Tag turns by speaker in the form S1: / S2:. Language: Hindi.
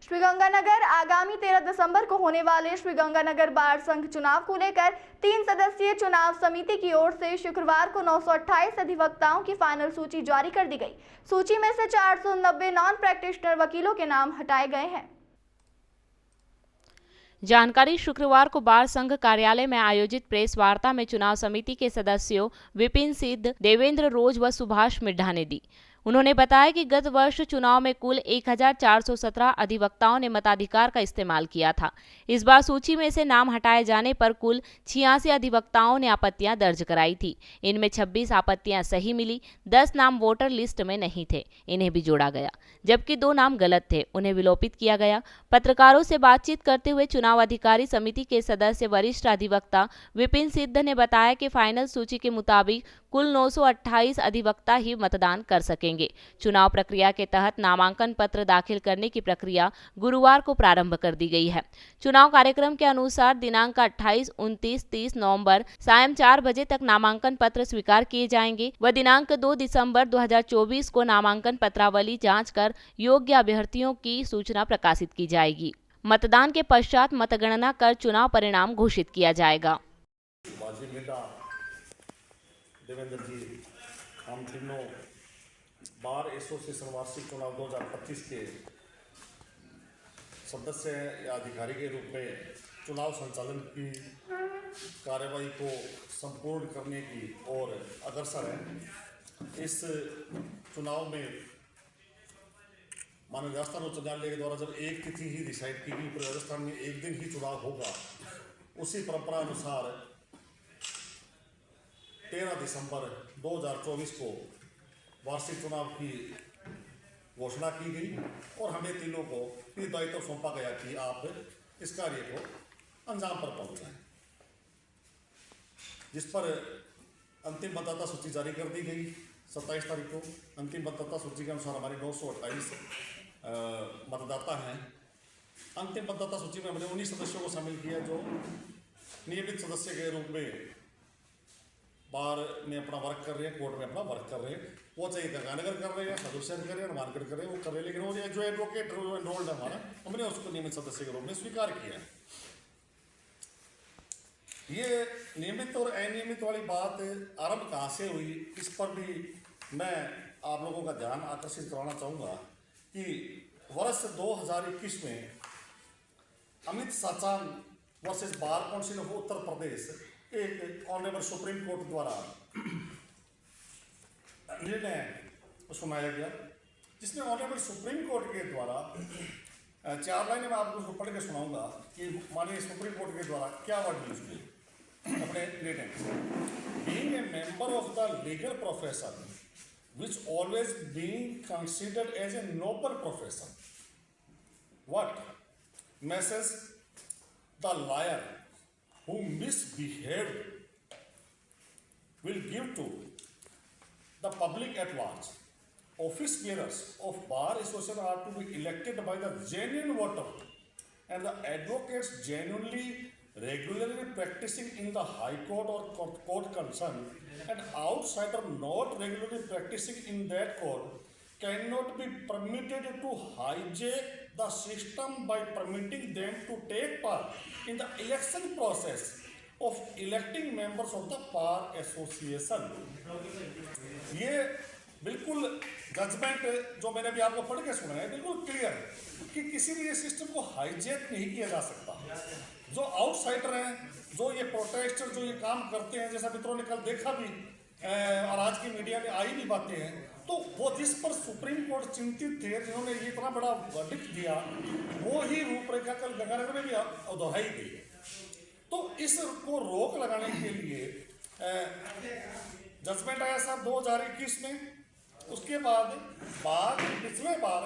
S1: श्रीगंगानगर आगामी 13 दिसंबर को होने वाले श्रीगंगानगर बार संघ चुनाव को लेकर 3 सदस्यीय चुनाव समिति की ओर से शुक्रवार को 928 अधिवक्ताओं की फाइनल सूची जारी कर दी गई। सूची में से 490 नॉन प्रैक्टिशनर वकीलों के नाम हटाए गए हैं।
S2: जानकारी शुक्रवार को बार संघ कार्यालय में आयोजित प्रेस वार्ता में चुनाव समिति के सदस्यों विपिन सिद्ध, देवेंद्र रोज व सुभाष मिड्ढा ने दी। उन्होंने बताया कि गत वर्ष चुनाव में कुल 1417 अधिवक्ताओं ने मताधिकार का इस्तेमाल किया था। इस बार सूची में से नाम हटाए जाने पर कुल 86 अधिवक्ताओं ने आपत्तियां दर्ज कराई थी। इनमें 26 आपत्तियां सही मिली, 10 नाम वोटर लिस्ट में नहीं थे, इन्हें भी जोड़ा गया, जबकि 2 नाम गलत थे, उन्हें विलोपित किया गया। पत्रकारों से बातचीत करते हुए चुनाव अधिकारी समिति के सदस्य वरिष्ठ अधिवक्ता विपिन सिद्ध ने बताया कि फाइनल सूची के मुताबिक कुल 928 अधिवक्ता ही मतदान कर सकेंगे। चुनाव प्रक्रिया के तहत नामांकन पत्र दाखिल करने की प्रक्रिया गुरुवार को प्रारंभ कर दी गई है। चुनाव कार्यक्रम के अनुसार दिनांक 28, 29, 30 नवंबर सायं 4 बजे तक नामांकन पत्र स्वीकार किए जाएंगे व दिनांक 2 दिसंबर 2024 को नामांकन पत्रावली जांच कर योग्य अभ्यर्थियों की सूचना प्रकाशित की जाएगी। मतदान के पश्चात मतगणना कर चुनाव परिणाम घोषित किया जाएगा।
S3: देवेंद्र जी, हम तीनों बार एसोसिएशन वार्षिक चुनाव 2025 के सदस्य या अधिकारी के रूप में चुनाव संचालन की कार्यवाही को संपूर्ण करने की ओर अग्रसर है। इस चुनाव में माननीय राजस्थान उच्च न्यायालय के द्वारा जब एक तिथि ही डिसाइड की गई, पूरे राजस्थान में एक दिन ही चुनाव होगा, उसी परंपरा अनुसार 13 दिसंबर 2024 को वार्षिक चुनाव की घोषणा की गई और हमें तीनों को ये दायित्व सौंपा गया कि आप इस कार्य को अंजाम पर पहुंचाएं, जिस पर अंतिम मतदाता सूची जारी कर दी गई 27 तारीख को। अंतिम मतदाता सूची के अनुसार हमारे 928 मतदाता हैं। अंतिम मतदाता सूची में हमने 19 सदस्यों को शामिल किया जो नियमित सदस्य के रूप में बार में अपना वर्क कर रहे हैं, कोर्ट में अपना वर्क कर रहे हैं। वो चाहे गंगानगर कर रहे हैं, सदस्य कर रहे हैं, हनुमानगढ़ कर रहे हैं, वो कर रहे हैं, लेकिन वो जो एडवोकेट एनरोल्ड है हमारा, हमने उसको नियमित सदस्य के रूप में स्वीकार किया है। ये नियमित और अनियमित वाली बात आरंभ कहाँ से हुई, इस पर भी मैं आप लोगों का ध्यान आकर्षित कराना चाहूँगा कि वर्ष 2021 में Amit Sachan versus Bar Council of Uttar Pradesh एक ऑनरेबल सुप्रीम कोर्ट द्वारा निर्णय सुनाया गया, जिसमें ऑनरेबल सुप्रीम कोर्ट के द्वारा 4 लाइनें मैं आपको पढ़ के सुनाऊंगा कि माननीय सुप्रीम कोर्ट के द्वारा क्या वर्ड यूज किए अपने निर्णय में। Being a member of the legal profession which always being considered as a noble profession, what message the liar who misbehaved will give to the public at large. Office bearers of bar association are to be elected by the genuine voter, and the advocates genuinely regularly practicing in the high court or court concerned, and outsider not regularly practicing in that court cannot be permitted to hijack the system by permitting them to take part in the election process of electing members of the bar association. ये बिल्कुल जजमेंट जो मैंने भी आपको पढ़ के सुना है बिल्कुल क्लियर है कि किसी भी ये सिस्टम को हाईजैक नहीं किया जा सकता। जो आउटसाइडर हैं, जो ये प्रोटेस्टर जो ये काम करते हैं, जैसा मित्रों ने कल देखा भी और आज की मीडिया में आई भी बातें हैं, तो वो जिस पर सुप्रीम कोर्ट चिंतित थे, जिन्होंने ये इतना बड़ा वर्डिक्ट दिया, वो ही रूपरेखा कल गंगानगर में भी दोहराई गई। तो इस को रोक लगाने के लिए जजमेंट आया साहब 2021 में। उसके बाद पिछले बार